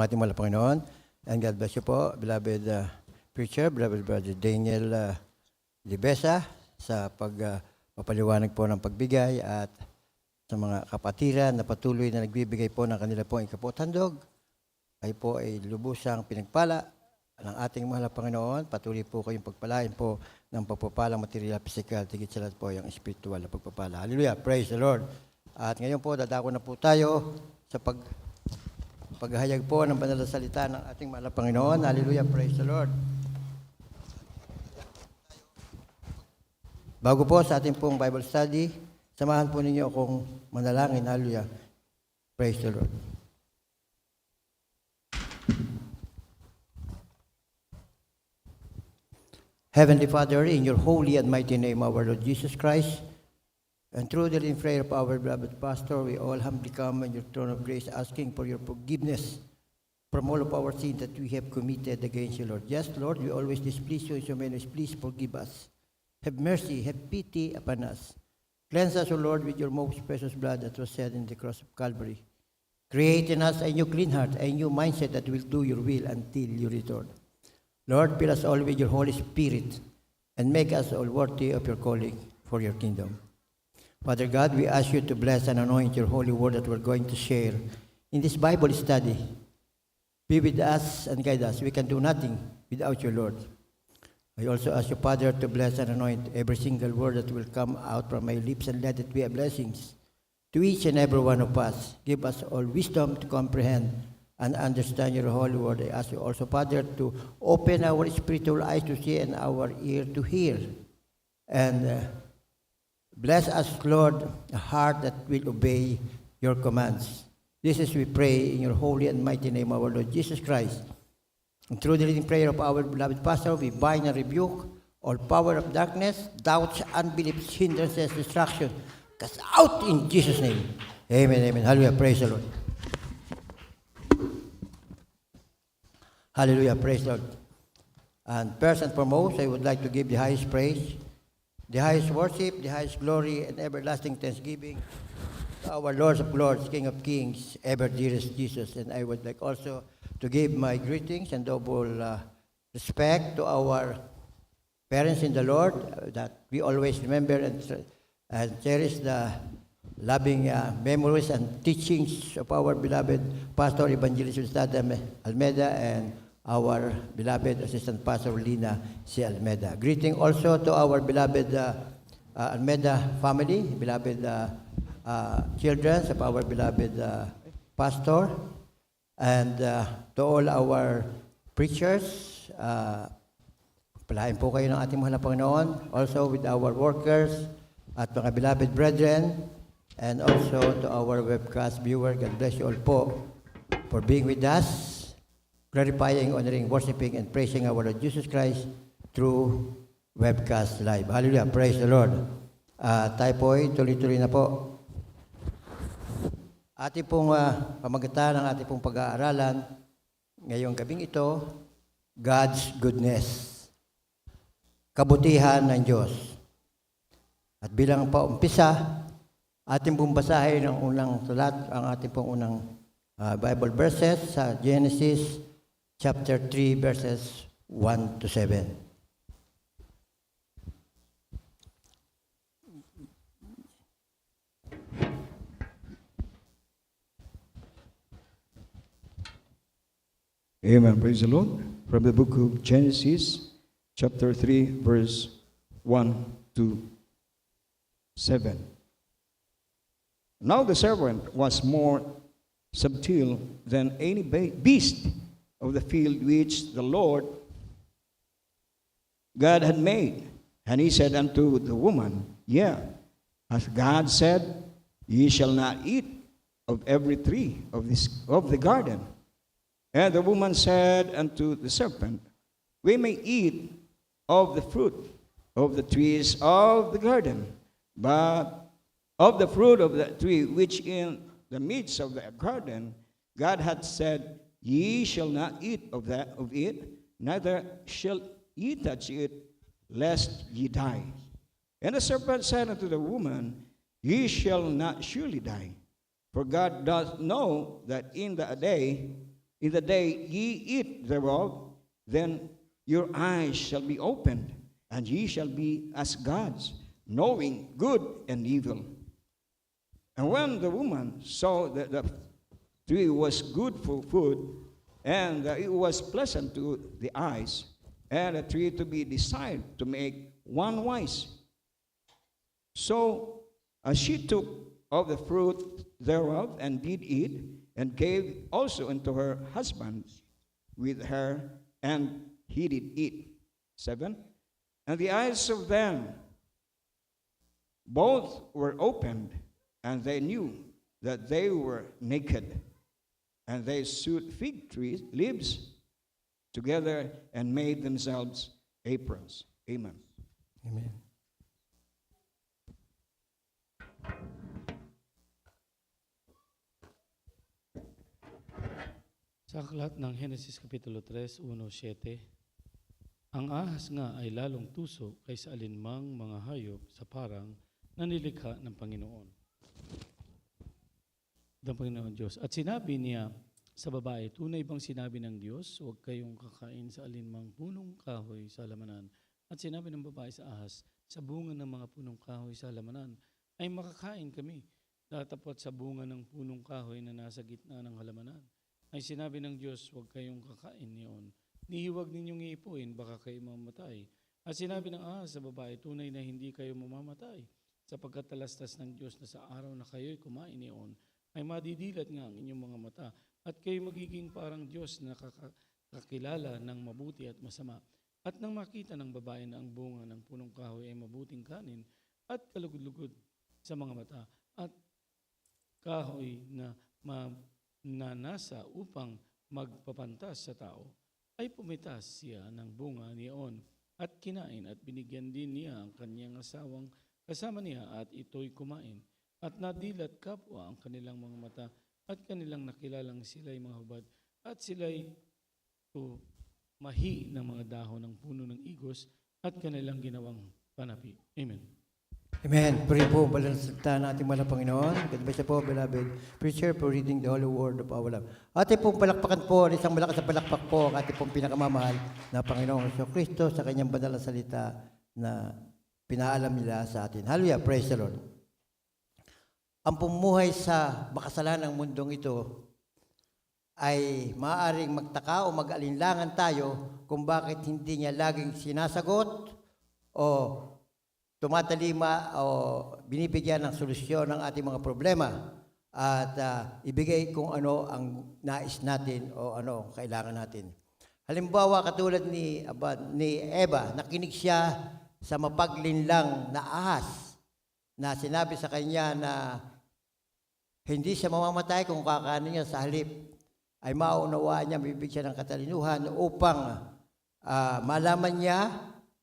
ang ating mahal na Panginoon. And God bless you po, beloved preacher, beloved brother Daniel Libesa, sa pagpapaliwanag po ng pagbigay at sa mga kapatiran na patuloy na nagbibigay po ng kanila po ikapothandog. Ay po ay lubusang pinagpala ng ating mahal na Panginoon. Patuloy po kayong pagpalain po ng pagpapalang material, physical, tigit sa lahat po yung spiritual na pagpapala. Hallelujah, praise the Lord. At ngayon po, dadako na po tayo sa paghahayag po ng banal na salita ng ating mahal na Panginoon. Hallelujah, praise the Lord. Bago po sa ating pong Bible study, samahan po ninyo akong manalangin. Hallelujah, praise the Lord. Heavenly Father, in your holy and mighty name, our Lord Jesus Christ, and through the living prayer of our beloved pastor, we all humbly come on your throne of grace, asking for your forgiveness from all of our sins that we have committed against you, Lord. Yes, Lord, we always displease you in so many ways. Please forgive us. Have mercy, have pity upon us. Cleanse us, O Lord, with your most precious blood that was shed in the cross of Calvary. Create in us a new clean heart, a new mindset that will do your will until you return. Lord, fill us all with your Holy Spirit and make us all worthy of your calling for your kingdom. Father God, we ask you to bless and anoint your holy word that we're going to share in this Bible study. Be with us and guide us. We can do nothing without you, Lord. I also ask you, Father, to bless and anoint every single word that will come out from my lips, and let it be a blessing to each and every one of us. Give us all wisdom to comprehend and understand your holy word. I ask you also, Father, to open our spiritual eyes to see and our ear to hear. And bless us, Lord, a heart that will obey your commands. This is we pray in your holy and mighty name, our Lord Jesus Christ. And through the reading prayer of our beloved pastor, we bind and rebuke all power of darkness, doubts, unbeliefs, hindrances, distraction. Cast out in Jesus' name. Amen, amen. Hallelujah. Praise the Lord. Hallelujah. Praise the Lord. And first and foremost, I would like to give the highest praise, the highest worship, the highest glory, and everlasting thanksgiving to our Lord of Lords, King of Kings, ever dearest Jesus. And I would like also to give my greetings and double respect to our parents in the Lord, that we always remember and cherish the loving memories and teachings of our beloved Pastor Evangelist Ustad Almeida and our beloved Assistant Pastor Lina C. Almeida. Greeting also to our beloved Almeida family, beloved children of our beloved Pastor, and to all our preachers. Palain po kayo ng ating mahal na Panginoon. Also with our workers at mga beloved brethren, and also to our webcast viewer. God bless you all po for being with us, glorifying, honoring, worshiping, and praising our Lord Jesus Christ through webcast live. Hallelujah. Praise the Lord. Tayo po ay tuloy-tuloy na po. Ating pong pamagatan ng ating pong pag-aaralan ngayong gabing ito, God's goodness. Kabutihan ng Diyos. At bilang paumpisa, ating pong basahin ang unang sulat, ang ating pong unang Bible verses sa Genesis chapter 3 verses 1 to 7. Amen. Praise the Lord. From the book of Genesis, chapter 3, verse 1 to 7. Now the serpent was more subtle than any beast of the field which the Lord God had made. And he said unto the woman, Yea, as God said, Ye shall not eat of every tree of the garden. And the woman said unto the serpent, We may eat of the fruit of the trees of the garden, but of the fruit of the tree which in the midst of the garden God had said, Ye shall not eat of it, neither shall ye touch it, lest ye die. And the serpent said unto the woman, Ye shall not surely die, for God doth know that in the day in the day ye eat thereof, then your eyes shall be opened, and ye shall be as gods, knowing good and evil. And when the woman saw that the tree was good for food, and that it was pleasant to the eyes, and a tree to be desired to make one wise, so she took of the fruit thereof, and did eat, and gave also unto her husband with her, and he did eat. 7. And the eyes of them both were opened, and they knew that they were naked. And they sewed fig tree leaves together and made themselves aprons. Amen. Amen. Sa aklat ng Henesis Kapitulo 3, 1:7, ang ahas nga ay lalong tuso kaysa alinmang mga hayop sa parang na nilikha ng Panginoon. Ng Panginoon Diyos. At sinabi niya sa babae, tunay bang sinabi ng Diyos, huwag kayong kakain sa alinmang punong kahoy sa halamanan. At sinabi ng babae sa ahas, sa bunga ng mga punong kahoy sa halamanan ay makakain kami. Datapot sa bunga ng punong kahoy na nasa gitna ng halamanan ay sinabi ng Diyos, huwag kayong kakain niyon. Nihiwag ninyong iipuin, baka kayo mamamatay. At sinabi ng ahas sa babae, tunay na hindi kayo mamamatay, sapagkat talastas ng Diyos na sa araw na kayo'y kumain niyon, ay madidilat nga ang inyong mga mata, at kayo magiging parang Diyos na kakilala ng mabuti at masama. At nang makita ng babae na ang bunga ng punong kahoy ay mabuting kanin, at kalugod-lugod sa mga mata, at kahoy na nasa upang magpapantas sa tao, ay pumitas siya ng bunga niyon at kinain at binigyan din niya ang kanyang asawang kasama niya at ito'y kumain. At nadilat kapwa ang kanilang mga mata at kanilang nakilalang sila'y mga hubad at sila'y mahi ng mga dahon ng puno ng igos at kanilang ginawang panapi. Amen. Amen. Puri po, balansalita natin mga Panginoon. God bless you po, beloved preacher, for reading the holy word of our love. Ating pong palakpakan po, isang malakas na palakpak po, ang ating pong pinakamamahal na Panginoong Kristo sa kanyang banal na salita na pinaalam nila sa atin. Hallelujah, praise the Lord. Ang pumuhay sa makasalanang mundong ito ay maaaring magtaka o mag-alinlangan tayo kung bakit hindi niya laging sinasagot o tumatalima o binibigyan ng solusyon ng ating mga problema at ibigay kung ano ang nais natin o ano ang kailangan natin. Halimbawa, katulad ni Eva, nakinig siya sa mapaglinlang na ahas na sinabi sa kanya na hindi siya mamamatay kung kakanin niya, sa halip ay maunawaan niya, bibigyan siya ng katalinuhan upang malaman niya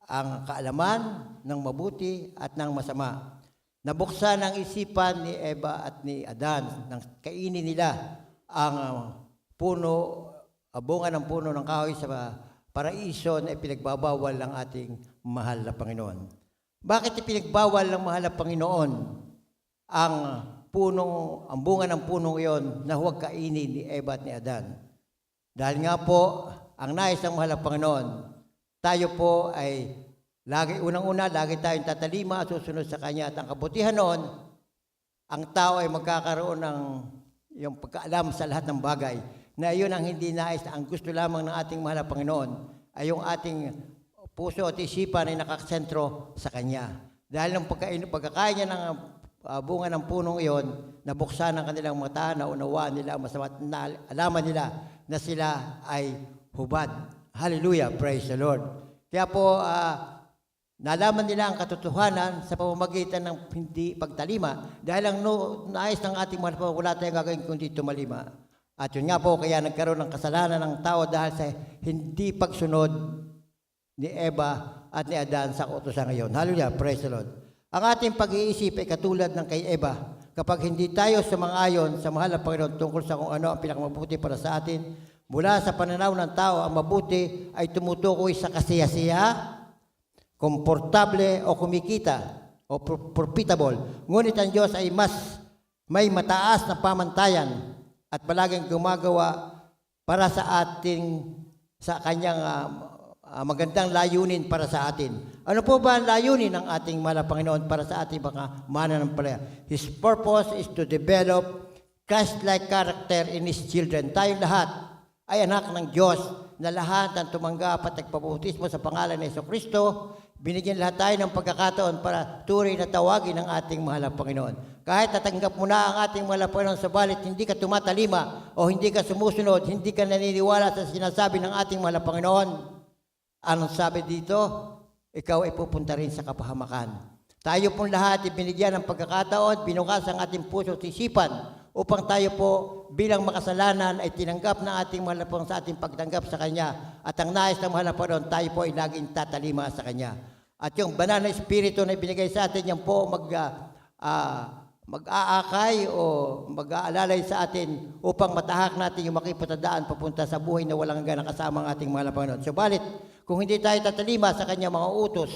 ang kaalaman ng mabuti at ng masama. Nabuksan ang isipan ni Eva at ni Adan nang kainin nila ang bunga ng puno ng kahoy sa paraiso na ipinagbabawal ng ating mahal na Panginoon. Bakit ipinagbawal ng mahal na Panginoon ang bunga ng punong iyon na huwag kainin ni Eva at ni Adan? Dahil nga po, ang nais ng mahal na Panginoon, tayo po ay unang-una, lagi tayong tatalima at susunod sa Kanya. At ang kabutihan noon, ang tao ay magkakaroon ng yung pagkaalam sa lahat ng bagay, na iyon ang hindi nais, ang gusto lamang ng ating mahal na Panginoon ay yung ating puso at isipan ay nakasentro sa Kanya. Dahil ng pagkakain niya ng bunga ng punong iyon, nabuksan ang kanilang mata, naunawaan nila ang masama, na alaman nila na sila ay hubad. Hallelujah, praise the Lord. Kaya po, nalaman nila ang katotohanan sa pamamagitan ng hindi pagtalima dahil ang nais ng ating mga wala tayong gagawin kundi tumalima. At yun nga po, kaya nagkaroon ng kasalanan ng tao dahil sa hindi pagsunod ni Eva at ni Adan sa utusan ngayon. Hallelujah, praise the Lord. Ang ating pag-iisip ay katulad ng kay Eva. Kapag hindi tayo sumang-ayon sa mahal na Panginoon tungkol sa kung ano ang pinakamabuti para sa atin, mula sa pananaw ng tao, ang mabuti ay tumutukoy sa kasiyasiya, komportable o kumikita o profitable. Ngunit ang Diyos ay may mataas na pamantayan at palaging gumagawa para sa kanyang magandang layunin para sa atin. Ano po ba ang layunin ng ating mahal na Panginoon para sa ating mga mananampalataya? His purpose is to develop Christ-like character in His children. Tayo lahat ay anak ng Diyos na lahat ang tumanggap at nagpabautismo sa pangalan ni Jesucristo. Binigyan lahat tayo ng pagkakataon para turing na tawagin ng ating mahal na Panginoon. Kahit natanggap mo na ang ating mahal na Panginoon, sabalit hindi ka tumatalima o hindi ka sumusunod, hindi ka naniniwala sa sinasabi ng ating mahal na Panginoon, anong sabi dito? Ikaw ay pupunta rin sa kapahamakan. Tayo pong lahat ibinigyan ng pagkakataon, binukas ang ating puso at isipan upang tayo po bilang makasalanan ay tinanggap ng ating mahal na Panginoon sa ating pagtanggap sa Kanya. At ang nais ng mahal na Panginoon, tayo po ay laging tatalima sa Kanya. At yung banal na Espiritu na ibinigay sa atin, yan po mag-aakay o mag-aalalay sa atin upang matahak natin yung makipatadaan papunta sa buhay na walang hanggan kasama ang ating mahal na Panginoon. Subalit, kung hindi tayo tatalima sa Kanya mga utos,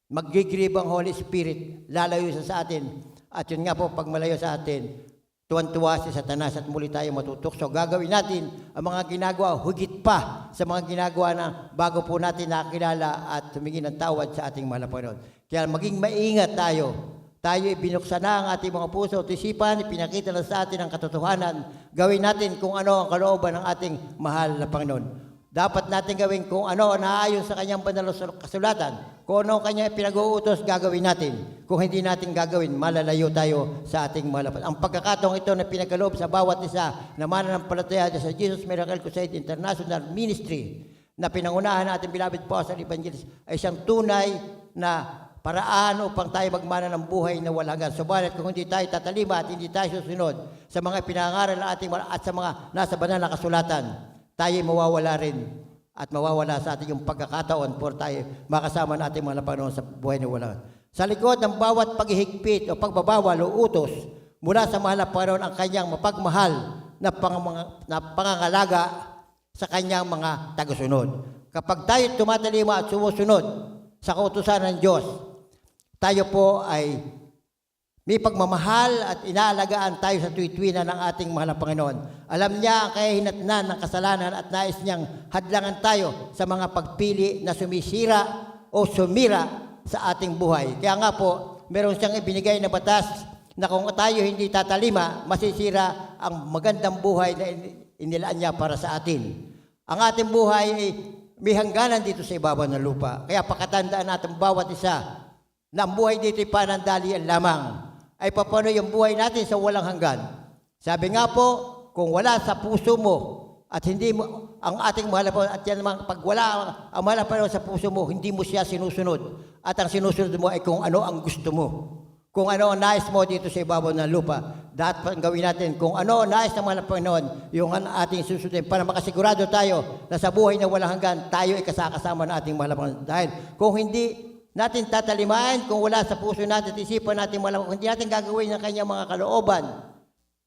mag-grieve ang Holy Spirit, lalayo siya sa atin. At yun nga po, pag malayo sa atin, tuwan-tuwa si Satanas at muli tayo matutokso. Gagawin natin ang mga ginagawa, higit pa sa mga ginagawa na bago po natin nakilala at tumingin ng tawad sa ating mahal na Panginoon. Kaya maging maingat tayo. Tayo ibinuksan na ang ating mga puso at isipan, ipinakita na sa atin ang katotohanan. Gawin natin kung ano ang kalooban ng ating mahal na Panginoon. Dapat natin gawin kung ano naayon sa kanyang banal na kasulatan. Kung ano kanya pinag-uutos, gagawin natin. Kung hindi natin gagawin, malalayo tayo sa ating mahal na Panginoon. Ang pagkakataong ito na pinagkaloob sa bawat isa na mananampalataya sa Jesus Miracle Crusade International Ministry na pinangunahan natin beloved Apostle Evangelist ay isang tunay na paraan upang tayo magmana ng buhay na walang hanggan. Subalit kung hindi tayo tatalima at hindi tayo susunod sa mga pinangaral ng ating at sa mga nasa banal na kasulatan, tayo mawawala rin at mawawala sa ating yung pagkakataon for tayo makasama natin mga Panginoon sa buhay na walang hanggan. Sa likod ng bawat paghihigpit o pagbabawal o utos mula sa mahal na Panginoon ang kanyang mapagmahal na pangangalaga sa kanyang mga tagasunod. Kapag tayo tumatalima at sumusunod sa kautusan ng Diyos, tayo po ay may pagmamahal at inaalagaan tayo sa tuwid-tuwinan ng ating mahal na Panginoon. Alam niya ang kahihinatnan ng kasalanan at nais niyang hadlangan tayo sa mga pagpili na sumisira o sumira sa ating buhay. Kaya nga po, meron siyang ibinigay na batas na kung tayo hindi tatalima, masisira ang magandang buhay na inilaan niya para sa atin. Ang ating buhay ay may hangganan dito sa ibabaw ng lupa. Kaya pakatandaan natin bawat isa na ang buhay dito ay panandalian lamang. Ay paano yung buhay natin sa walang hanggan. Sabi nga po, kung wala sa puso mo at hindi mo, ang ating mahal na Panginoon, at yan naman, pag wala ang mahal na Panginoon sa puso mo, hindi mo siya sinusunod. At ang sinusunod mo ay kung ano ang gusto mo. Kung ano ang nais mo dito sa ibabaw ng lupa. Dapat gawin natin kung ano ang nais ng mahal na Panginoon, yung ating susundin para makasigurado tayo na sa buhay na walang hanggan, tayo ay kasakasama ng ating mahal na Panginoon. Dahil kung hindi natin tatalimaan, kung wala sa puso natin, isipan natin malamang, kung hindi natin gagawin ng kanyang mga kalooban,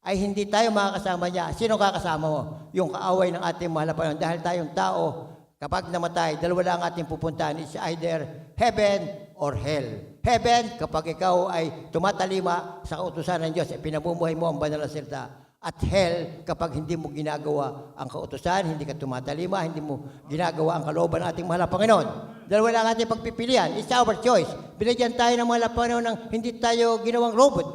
ay hindi tayo makakasama niya. Sino kakasama mo? Yung kaaway ng ating mahal na Panginoon. Dahil tayong tao, kapag namatay, dalawa lang ang ating pupuntahan. It's either heaven or hell. Heaven, kapag ikaw ay tumatalima sa kautusan ng Diyos, pinamumuhay mo ang banal na salita. At hell, kapag hindi mo ginagawa ang kautusan, hindi ka tumatalima, hindi mo ginagawa ang kalooban ng ating mahal na Panginoon. Dalawa lang ating pagpipilian. It's our choice. Binigyan tayo ng mahal na Panginoon ng hindi tayo ginawang robot.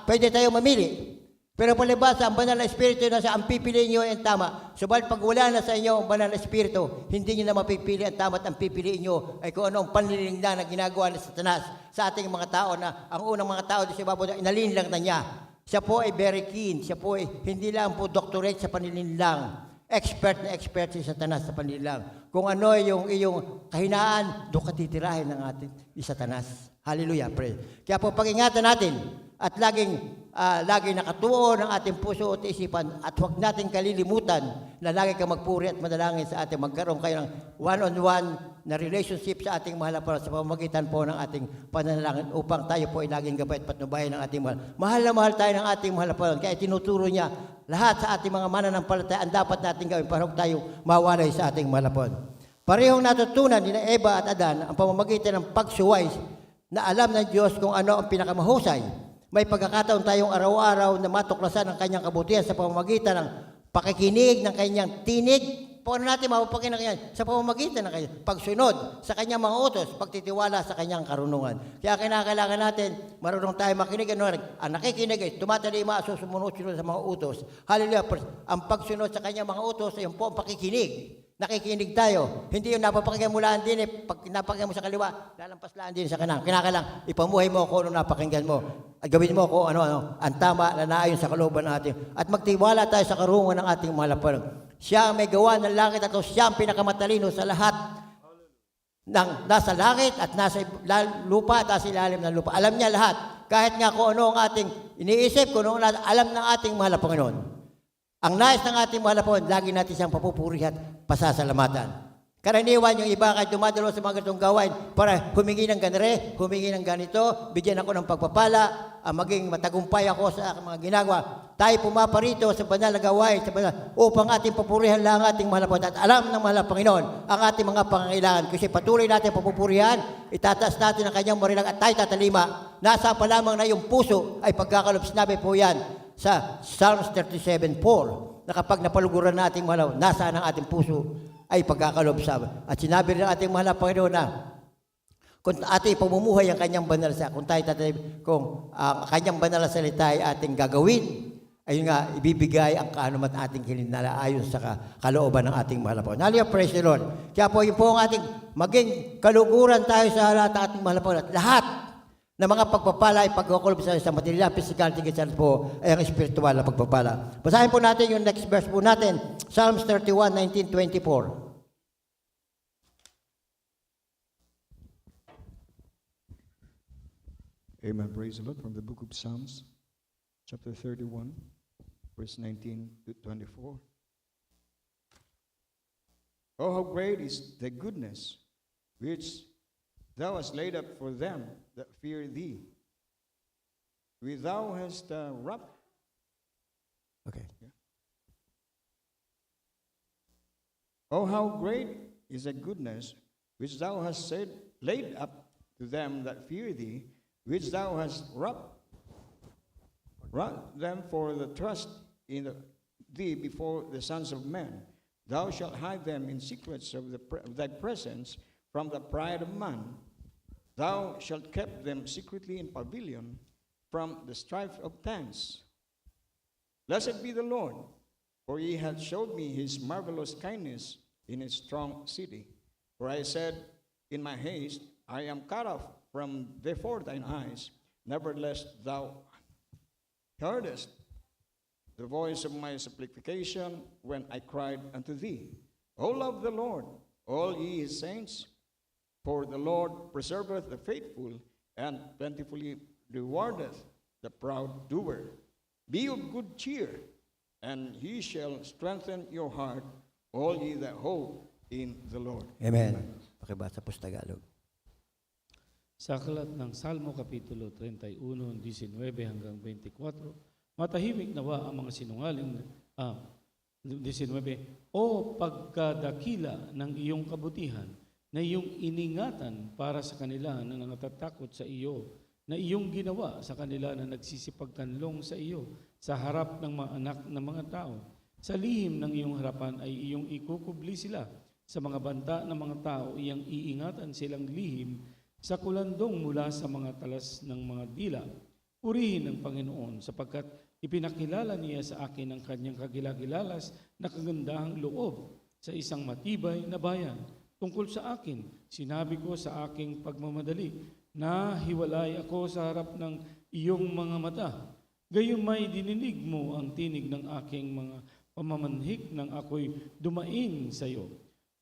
Pwede tayo mamili. Pero palibasa, ang banal na Espiritu na ang pipiliin nyo ay tama. Subalit pag wala na sa inyo ang banal na Espiritu, hindi nyo na mapipili ang tama at ang pipiliin nyo ay kung ano ang panlilingdan na ginagawa ng Satanas sa ating mga tao na ang unang mga tao di sa ibabaw inalinlang na niya. Siya po ay very keen. Siya po ay hindi lang po doctorate sa panlilinlang. Expert na expert si Satanas sa panlilinlang. Kung ano yung iyong kahinaan, doon ka titirahin ng ating Satanas. Hallelujah, pray. Kaya po pag-ingatan natin at laging nakatuon ang ating puso at isipan at huwag natin kalilimutan na lagi ka magpuri at manalangin sa ating magkaroon kayo ng one-on-one na relationship sa ating mahal na Panginoon sa pamamagitan po ng ating pananalangin upang tayo po ay laging gabay at patnubayan ng ating mahal. Mahal na mahal tayo ng ating mahal na Panginoon. Kaya tinuturo niya lahat sa ating mga mananampalataya ang dapat natin gawin para huwag tayo mawalay sa ating mahal na Panginoon. Parehong natutunan ni Eva at Adan ang pamamagitan ng pagsuway na alam ng Diyos kung ano ang pinakamahusay May pagkakataon tayong araw-araw na matuklasan ang kanyang kabutihan sa pamamagitan ng pakikinig ng kanyang tinig. Paano natin mapapakinig yan? Sa pamamagitan ng kanyang pagsunod sa kanyang mga utos, pagtitiwala sa kanyang karunungan. Kaya kinakailangan natin, marunong tayo makinig. Ang nakikinig ay tumatalima, susunod sa mga utos. Hallelujah. Ang pagsunod sa kanyang mga utos ay po ang pakikinig. Nakikinig tayo. Hindi yung napapakinggan mo lang din. Pag napakinggan mo sa kaliwa, lalampas lang din sa kanan. Kinakailangan, ipamuhay mo kung ano napakinggan mo. At gawin mo kung ano, ang tama na naayon sa kalooban natin. At magtiwala tayo sa karunungan ng ating mga lapang. Siya ang may gawa ng langit at siya ang pinakamatalino sa lahat ng nasa langit at nasa lupa at nasa ilalim ng lupa. Alam niya lahat. Kahit nga kung ano ang ating iniisip, kung ano ang alam ng ating mahal na Panginoon. Ang nais ng ating mahal na Panginoon, lagi natin siyang papupuri at pasasalamatan. Karaniwan yung iba kahit dumadalo sa mga ganitong gawain para humingi ng ganire, humingi ng ganito, bigyan ako ng pagpapala, maging matagumpay ako sa mga ginagawa. Tayo pumaparito sa banal na gawain upang ating papurihan lang ang ating mahal na Panginoon. At alam ng mahal na Panginoon ang ating mga pangangailangan. Kasi patuloy natin papupurihan, itataas natin ang kanyang marilang at tayo tatalima. Nasa pa lamang na yung puso ay pagkakalob. Sinabi po yan sa Psalms 37:4 na kapag napaluguran natin mahal, nasaan ang ating puso ay pagkakalob sa. At sinabi rin ating mahal na Panginoon na kung ating pamumuhay ang kanyang banal sa, kung tayo kung kanyang banal na salita ay ating gagawin, ayun nga, ibibigay ang kaanuman ating hininala ayon sa kalooban ng ating mahal na Panginoon. Hallelujah, praise the Lord. Kaya po yun po ang ating maging kaluguran tayo sa lahat ng ating mahal na Panginoon. At lahat na mga pagpapala ay pagkukulob sa material, physical, tingin po ay ang espiritual na pagpapala. Basahin po natin yung next verse po natin, Psalms 31:19-24. Amen. Praise the Lord. From the book of Psalms, chapter 31, verse 19 to 24. Oh, how great is the goodness which thou hast laid up for them that fear thee. Which thou hast wrapped. Okay. Oh, how great is the goodness which thou hast laid up to them that fear thee, which thou hast wrapped them for the trust in thee before the sons of men. Thou shalt hide them in secrets of thy presence from the pride of man. Thou shalt keep them secretly in pavilion from the strife of tongues. Blessed be the Lord, for he hath showed me his marvelous kindness in his strong city. For I said, in my haste, I am cut off from before thine eyes. Nevertheless, thou heardest the voice of my supplication when I cried unto thee. O love the Lord, all ye his saints, for the Lord preserveth the faithful, and plentifully rewardeth the proud doer. Be of good cheer, and he shall strengthen your heart, all ye that hope in the Lord. Amen. Pakibasa po sa Tagalog. Sa aklat ng Salmo Kapitulo 31, 19 hanggang 24, matahimik nawa ang mga sinungaling, 19, O pagkadakila ng iyong kabutihan, na iyong iningatan para sa kanila na nangatatakot sa iyo, na iyong ginawa sa kanila na nagsisipagkanlong sa iyo, sa harap ng mga anak ng mga tao. Sa lihim ng iyong harapan ay iyong ikukubli sila. Sa mga banta ng mga tao, iyang iingatan silang lihim sa kulandong mula sa mga talas ng mga dila. Purihin ang Panginoon sapagkat ipinakilala niya sa akin ang kanyang kagilagilalas na kagandahang loob sa isang matibay na bayan. Tungkol sa akin, sinabi ko sa aking pagmamadali na hiwalay ako sa harap ng iyong mga mata. Gayumay dininig mo ang tinig ng aking mga pamamanhik nang ako'y dumaing sa iyo.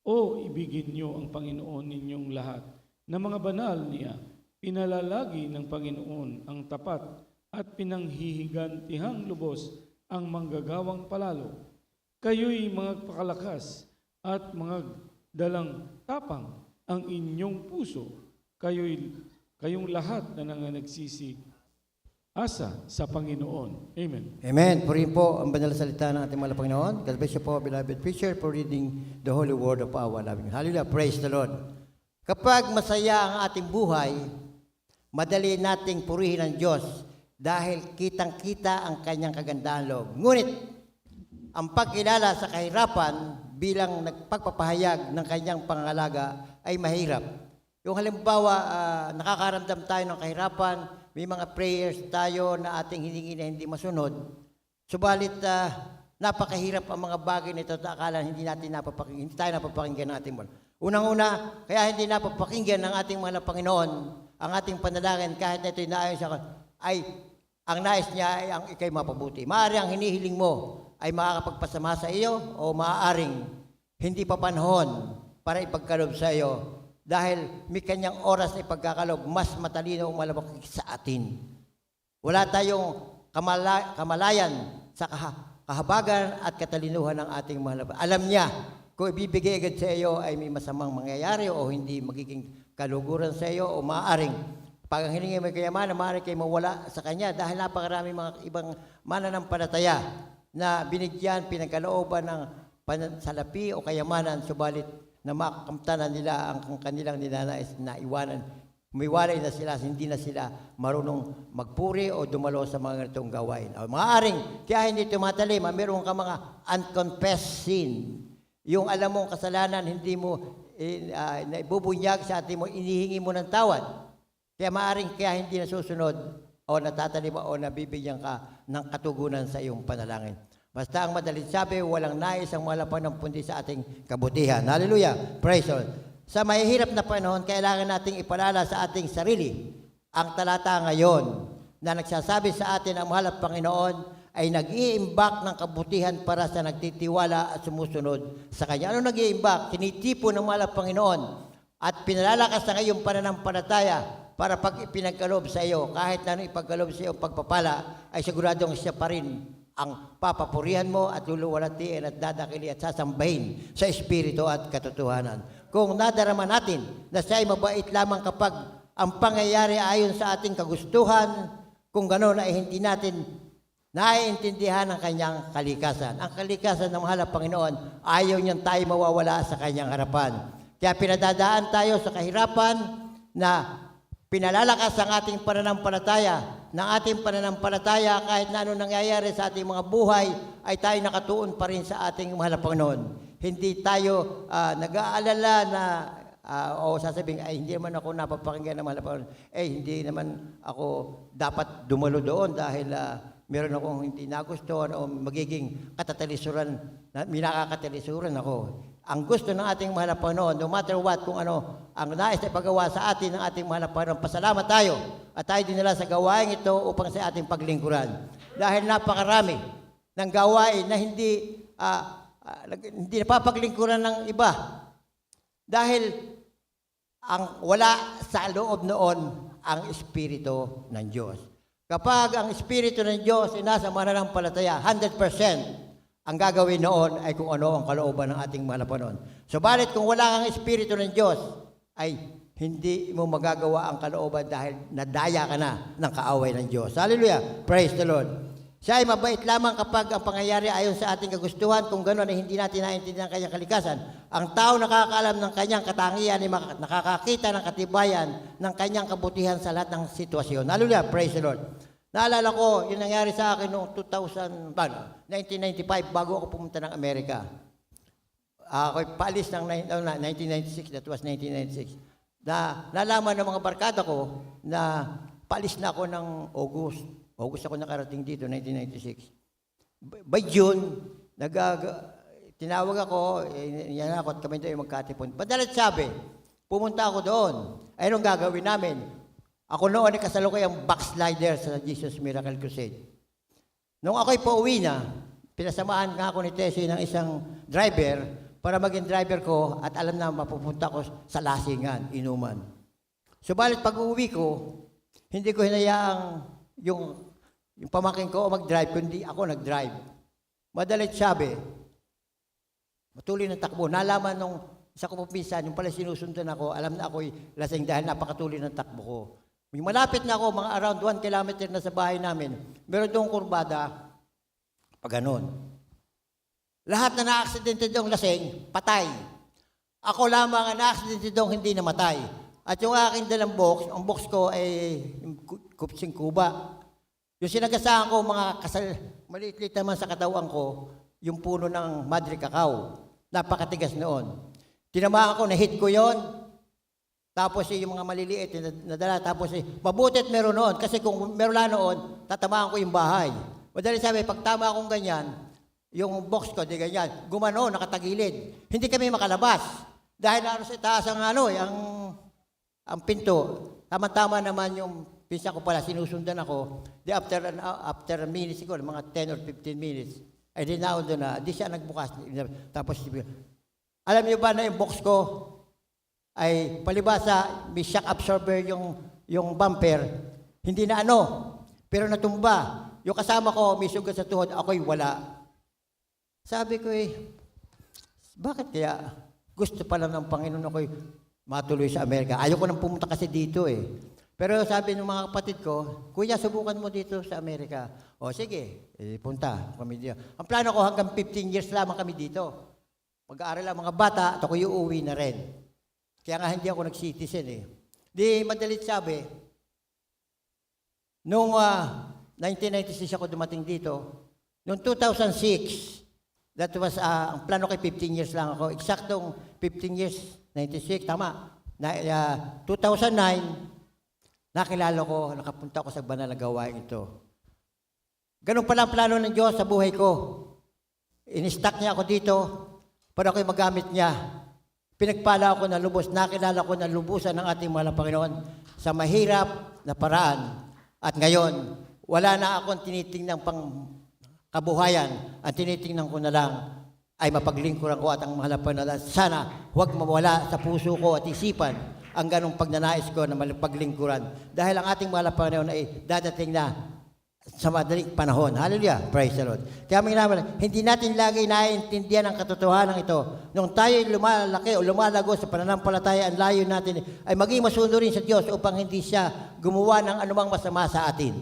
O ibigin niyo ang Panginoon ninyong lahat na mga banal niya. Pinalalagi ng Panginoon ang tapat at pinanghihigantihang lubos ang manggagawang palalo. Kayo'y mga pakalakas at mga dalang tapang ang inyong puso. Kayong lahat na nananagsisi asa sa Panginoon. Amen. Amen. Purihin po ang banal na salita ng ating mahal na Panginoon. God bless you po, beloved preacher, for reading the holy word of our loving. Hallelujah. Praise the Lord. Kapag masaya ang ating buhay, madali nating purihin ang Diyos dahil kitang-kita ang kanyang kagandahan loob. Ngunit, ang pagkilala sa kahirapan bilang nagpagpapahayag ng kanyang pangangalaga ay mahirap. Yung halimbawa, nakakaramdam tayo ng kahirapan, may mga prayers tayo na ating hiningi na hindi masunod. Subalit, napakahirap ang mga bagay nito at akala hindi tayo napapakinggan ng ating Panginoon. Unang-una, kaya hindi napapakinggan ng ating mga Panginoon ang ating panalangin kahit na ito'y naayon sa ay ang nais niya ay ang ikay mapabuti. Maaari ang hinihiling mo ay makakapagpasama sa iyo o maaaring hindi pa panahon para ipagkalob sa iyo dahil may kanyang oras na ipagkakalob mas matalino o malabak sa atin. Wala tayong kamalayan sa kahabagan at katalinuhan ng ating mahal. Alam niya kung ibibigay agad sa iyo ay may masamang mangyayari o hindi magiging kaluguran sa iyo o maaaring pag ang hiningi mo kayamanan, maaaring kayo mawala sa kanya dahil napakarami mga ibang mananampalataya na binigyan, pinagkalooban ng salapi o kayamanan, subalit na makamtanan nila ang kanilang ninanais na iwanan. Umiwalay na sila, hindi na sila marunong magpuri o dumalo sa mga ganitong gawain. O, maaaring, kaya hindi tumatalim, meron ka mga unconfessed sin. Yung alam mong kasalanan, hindi mo naibubunyag sa atin mo, inihingi mo ng tawad. Kaya maaaring kaya hindi nasusunod o natatalim o nabibigyan ka ng katugunan sa iyong panalangin. Basta ang madaling sabi, walang nais ang malapang ng pundi sa ating kabutihan. Hallelujah! Praise the Lord! Sa mahihirap na panahon, kailangan nating ipalala sa ating sarili ang talata ngayon na nagsasabi sa atin ang mahal na Panginoon ay nag-iimbak ng kabutihan para sa nagtitiwala at sumusunod sa Kanya. Ano nag-iimbak? Tinitipo ng mahal na Panginoon at pinalalakas na ngayong pananampalataya para pag ipinagkaloob sa iyo, kahit na ipagkaloob sa iyo pagpapala, ay siguradong siya pa rin ang papapurihan mo at luluwalatiin at dadakili at sasambahin sa Espiritu at katotohanan. Kung nadarama natin na siya ay mabait lamang kapag ang pangyayari ayon sa ating kagustuhan, kung gano'n ay hindi natin naiintindihan ang kanyang kalikasan. Ang kalikasan ng mahal na Panginoon, ayaw niyang tayo mawawala sa kanyang harapan. Kaya pinadadaan tayo sa kahirapan na pinalalakas ang ating pananampalataya. Ng ating pananampalataya, kahit na anong nangyayari sa ating mga buhay, ay tayo nakatuon pa rin sa ating mahal na Panginoon. Hindi tayo nag-aalala na, o sasabihin, ay hindi naman ako napapakinggan ng mahal na Panginoon. Hindi naman ako dapat dumalo doon dahil meron akong hindi nagustuhan o magiging katatalisuran, may nakakatalisuran ako. Ang gusto ng ating mahal na Panginoon, no matter what, kung ano ang nais na ipagawa sa atin ng ating mahal na Panginoon, pasalamat tayo at tayo dinala sa gawain ito upang sa ating paglingkuran. Dahil napakarami ng gawain na hindi napapaglingkuran ng iba. Dahil ang wala sa loob noon ang Espiritu ng Diyos. Kapag ang Espiritu ng Diyos ay nasa mananampalataya, 100%, ang gagawin noon ay kung ano ang kalooban ng ating mahal na Panginoon. Subalit kung wala kang Espiritu ng Diyos, ay hindi mo magagawa ang kalooban dahil nadaya ka na ng kaaway ng Diyos. Hallelujah! Praise the Lord! Siya ay mabait lamang kapag ang pangyayari ayon sa ating kagustuhan, kung gano'n ay hindi natin naintindihan ang kanyang kalikasan. Ang tao nakakaalam ng kanyang katangian ay nakakakita ng katibayan ng kanyang kabutihan sa lahat ng sitwasyon. Hallelujah! Praise the Lord! Naalala ko, yung nangyari sa akin noong 1995, bago ako pumunta ng Amerika. Ako'y paalis ng 1996, that was 1996. Nalaman ng mga barkada ko na paalis na ako ng August. August ako nakarating dito, 1996. By June, tinawag ako, yan ako at kami doon magkatipon. Madalat sabi, pumunta ako doon. Ay, anong gagawin namin? Ako noon ay kasalukuyang backslider sa Jesus Miracle Crusade. Nung ako'y pauwi na, pinasamahan nga ako ni Tessie ng isang driver para maging driver ko at alam na mapupunta ko sa lasingan, inuman. Subalit pag-uwi ko, hindi ko hinayaang yung pamangkin ko mag-drive, kundi ako nag-drive. Madalit sabi, matuloy na takbo. Nalaman nung isa ko pinsan, yung pala sinusundan ako, alam na ako'y lasing dahil napakatuloy ng takbo ko. Malapit na ako, mga around 1 kilometer na sa bahay namin. Meron doong kurbada, pag ganun. Lahat na na-aksidente doong lasing, patay. Ako lamang ang na-aksidente doong hindi namatay. At yung aking dalang box, ang box ko ay kupsing kuba. Yung sinagasaan ko, mga maliit-liit naman sa katawan ko, yung puno ng Madre Cacao. Napakatigas noon. Tinamaan ko, na-hit ko yon. Tapos yung mga maliliit nadala. Tapos mabutit meron noon. Kasi kung meron lang noon, tatamaan ko yung bahay. Madali sabi, pag tama akong ganyan, yung box ko, di ganyan, gumano, nakatagilid. Hindi kami makalabas. Dahil naroon sa taas ang ang pinto. Tama-tama naman yung pinsan ko pala, sinusundan ako. Di after a minute siguro, mga 10 or 15 minutes, ay di na doon na, di siya nagbukas. Tapos, alam niyo ba na yung box ko ay palibasa, may shock absorber yung bumper, hindi na pero natumba. Yung kasama ko, may sugat sa tuhod, ako'y wala. Sabi ko bakit kaya gusto pala ng Panginoon ako'y matuloy sa Amerika? Ayoko nang pumunta kasi dito Pero sabi ng mga kapatid ko, Kuya, subukan mo dito sa Amerika. O sige, punta kami dito. Ang plano ko hanggang 15 years lamang kami dito. Mag-aaral ang mga bata at ako'y uuwi na rin. Kaya nga hindi ako nag-citizen Di madalit sabi, noong 1996 ako dumating dito, noong 2006, that was, ang plano ko 15 years lang ako. Eksaktong 15 years, 96, tama. 2009, nakilala ko, nakapunta ko sa banal na gawain ito. Ganun pala ang plano ng Diyos sa buhay ko. In-stack niya ako dito para ako'y magamit niya. Pinagpala ako na lubos, nakilala ko na lubusan ng ating mahal na Panginoon sa mahirap na paraan. At ngayon, wala na akong tinitingnan pang kabuhayan. Ang tinitingnan ko na lang ay mapaglingkuran ko at ang mahal na Panginoon. Sana huwag mawala sa puso ko at isipan ang ganong pagnanais ko na paglingkuran. Dahil ang ating mahal na Panginoon ay dadating na sa madaling panahon. Hallelujah! Praise the Lord. Kaya hindi natin lagi naiintindihan ang katotohanan ito. Nung tayo lumalaki o lumalago sa pananampalataya, ang layo natin ay maging masunurin sa Diyos upang hindi siya gumawa ng anumang masama sa atin.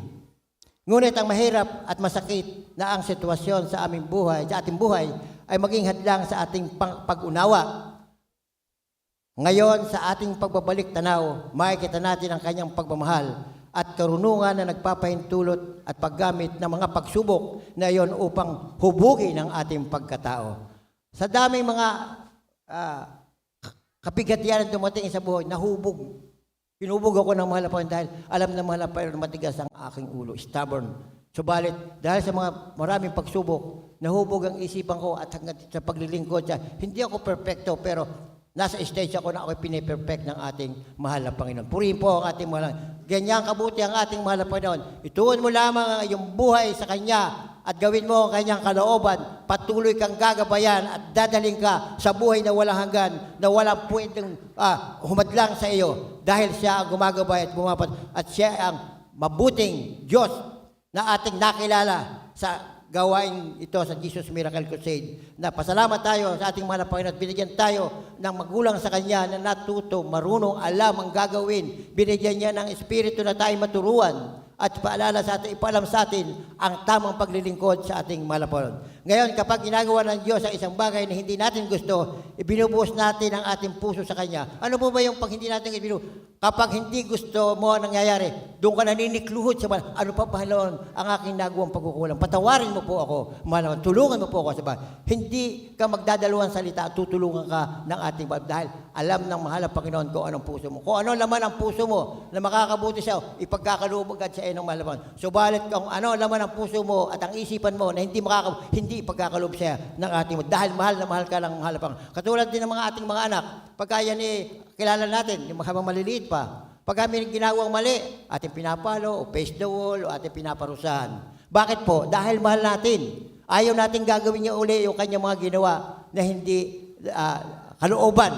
Ngunit ang mahirap at masakit na ang sitwasyon sa aming buhay, sa ating buhay, ay maging hadlang sa ating pag-unawa. Ngayon, sa ating pagbabalik tanaw, makikita natin ang kanyang pagmamahal at karunungan na nagpapahintulot at paggamit ng mga pagsubok na iyon upang hubugin ang ating pagkatao. Sa daming mga kapigatian na dumating sa buhay, nahubog. Pinubog ako ng mahal na Panginoon dahil alam na mahal na Panginoon matigas ang aking ulo, stubborn. Subalit, dahil sa mga maraming pagsubok, nahubog ang isipan ko at hanggang sa paglilingkod siya. Hindi ako perfecto, pero nasa stage ako na ako'y piniperfect ng ating mahal na Panginoon. Purihin po ang ating mahal na ganyan kabuti ang ating mahal na Panginoon. Ituon mo lamang ang iyong buhay sa Kanya at gawin mo ang Kanyang kalooban. Patuloy kang gagabayan at dadaling ka sa buhay na walang hanggan, na walang pwedeng humadlang sa iyo. Dahil siya ang gumagabay at bumapat at siya ang mabuting Diyos na ating nakilala sa gawain ito sa Jesus Miracle Crusade. Na pasalamat tayo sa ating mahal na Panginoon at binigyan tayo ng magulang sa Kanya na natuto, marunong, alam ang gagawin. Binigyan niya ng Espiritu na tayo maturuan at paalala sa atin, ipaalam sa atin ang tamang paglilingkod sa ating mahal na Panginoon. Ngayon, kapag ginagawa ng Diyos ang isang bagay na hindi natin gusto, ibinubuhos natin ang ating puso sa Kanya. Ano po ba yung pag hindi natin ibinubuhos? Kapag hindi gusto mo ang nangyayari, doon ka naninikluhod sa mahal. Ano pa Panginoon ang aking nagawang pagkukulang? Patawarin mo po ako, mahal. Tulungan mo po ako sa bahay. Hindi ka magdadalawang salita, tutulungan ka ng ating bahay. Dahil alam ng mahal na Panginoon kung anong puso mo. Kung ano laman ang puso mo na makakabuti siya, ipagkakaloob agad sa ng mahal na Panginoon. Subalit kung ano laman ang puso mo at ang isipan mo na hindi ipagkakaloob siya ng ating mo. Dahil mahal na mahal ka lang mahal na Panginoon. Katulad din ng mga ating mga anak, pagka yan kilala natin, yung habang maliliit pa, pag kami ginawang mali, ating pinapalo, o face the wall, o ating pinaparusahan. Bakit po? Dahil mahal natin. Ayaw natin gagawin niya uli yung kanyang mga ginawa na hindi kalooban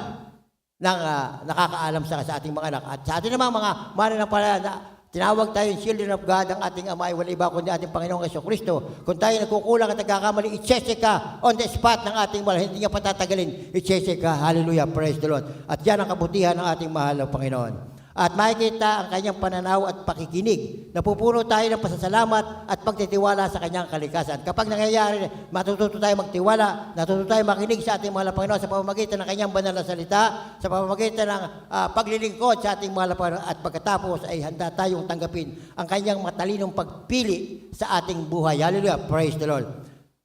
ng nakakaalam sa ating mga anak. At sa ating naman mga mananampalataya na tinawag tayo yung children of God, ang ating Ama ay wala iba kundi ating Panginoong Jesucristo. Kung tayo nagkukulang at nagkakamali, i-check ka on the spot ng ating mahal. Hindi niya patatagalin. I-check ka. Hallelujah. Praise the Lord. At yan ang kabutihan ng ating mahal na Panginoon. at makikita ang kanyang pananaw at pakikinig. Napupuno tayo ng pasasalamat at pagtitiwala sa kanyang kalikasan. Kapag nangyayari, matututo tayo magtiwala, natututo tayo makinig sa ating mahal na Panginoon sa pamamagitan ng kanyang banal na salita, sa pamamagitan ng paglilingkod sa ating mahal na Panginoon, at pagkatapos ay handa tayong tanggapin ang kanyang matalinong pagpili sa ating buhay. Hallelujah! Praise the Lord!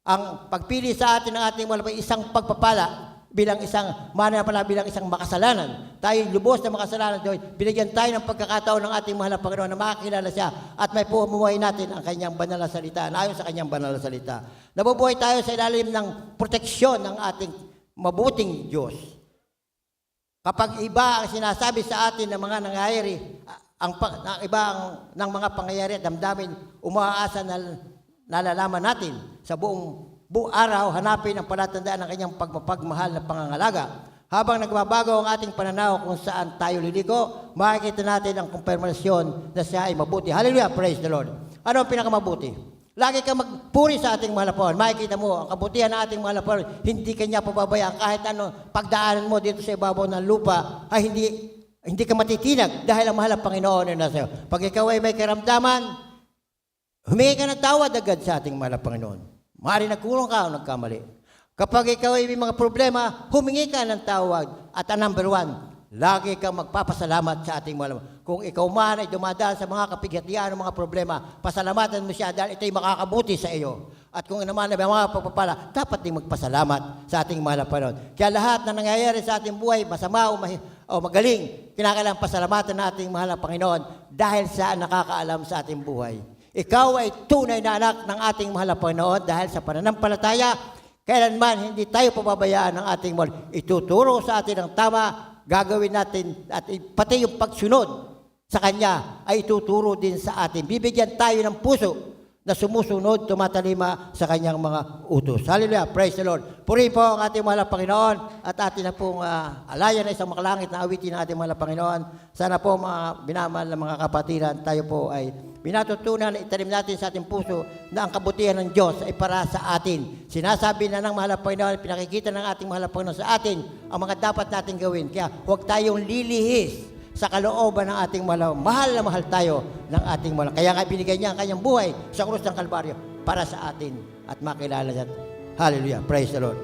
Ang pagpili sa atin ng ating mahal na Panginoon, isang pagpapala, bilang isang mananapala, bilang isang makasalanan. Tayo lubos na makasalanan. Binigyan tayo ng pagkakataon ng ating mahal na Panginoon na makakilala siya at may pumuhay natin ang kanyang banal na salita, na ayon sa kanyang banal na salita. Nabubuhay tayo sa ilalim ng proteksyon ng ating mabuting Diyos. Kapag iba ang sinasabi sa atin ng mga nangyayari, ng mga pangyayari at damdamin, umaasa na nalalaman natin sa buong araw, hanapin ang palatandaan ng kanyang pagmapagmahal na pangangalaga. Habang nagbabago ang ating pananaw kung saan tayo liliko, makikita natin ang kumpirmasyon na siya ay mabuti. Hallelujah! Praise the Lord! Ano ang pinakamabuti? Lagi kang magpuri sa ating mahal na Panginoon. Makikita mo ang kabutihan ng ating mahal na Panginoon. Hindi kanya pababayaan kahit ano pagdaanan mo dito sa ibabaw ng lupa ay hindi ka matitinag dahil ang mahal na Panginoon ay nasa iyo. Pag ikaw ay may karamdaman, humingi ka ng tawad agad sa ating mahal na Panginoon. Maaari nagkulong ka o nagkamali. Kapag ikaw ay may mga problema, humingi ka ng tawag. At ang number 1, lagi kang magpapasalamat sa ating mahal. Kung ikaw man ay dumadaan sa mga kapighatian o mga problema, pasalamatan mo siya dahil ito'y makakabuti sa iyo. At kung naman ay mga pagpapala, dapat din magpasalamat sa ating mahal na Panginoon. Kaya lahat na nangyayari sa ating buhay, masama o magaling, kinakailangan pasalamatan na ating mahal na Panginoon dahil sa nakakaalam sa ating buhay. Ikaw ay tunay na anak ng ating mahal na Panginoon dahil sa pananampalataya, kailanman hindi tayo pababayaan ng ating mahal. Ituturo sa atin ang tama, gagawin natin, at pati yung pagsunod sa Kanya ay ituturo din sa atin. Bibigyan tayo ng puso na sumusunod, tumatalima sa Kanyang mga utos. Hallelujah! Praise the Lord! Purihin po ang ating mahal na Panginoon at atin na pong alayan na isang makalangit na awitin ng ating mahal na Panginoon. Sana po mga binamahal na mga kapatiran, tayo po ay binatutunan na itanim natin sa ating puso na ang kabutihan ng Diyos ay para sa atin. Sinasabi na ng mahal na Panginoon, pinakikita ng ating mahal na Panginoon sa atin ang mga dapat natin gawin. Kaya huwag tayong lilihis sa kalooban ng ating mahal na mahal tayo ng ating mahal. Kaya nga binigay niya ang kanyang buhay sa krus ng Kalbaryo para sa atin at makilala siya. Hallelujah. Praise the Lord.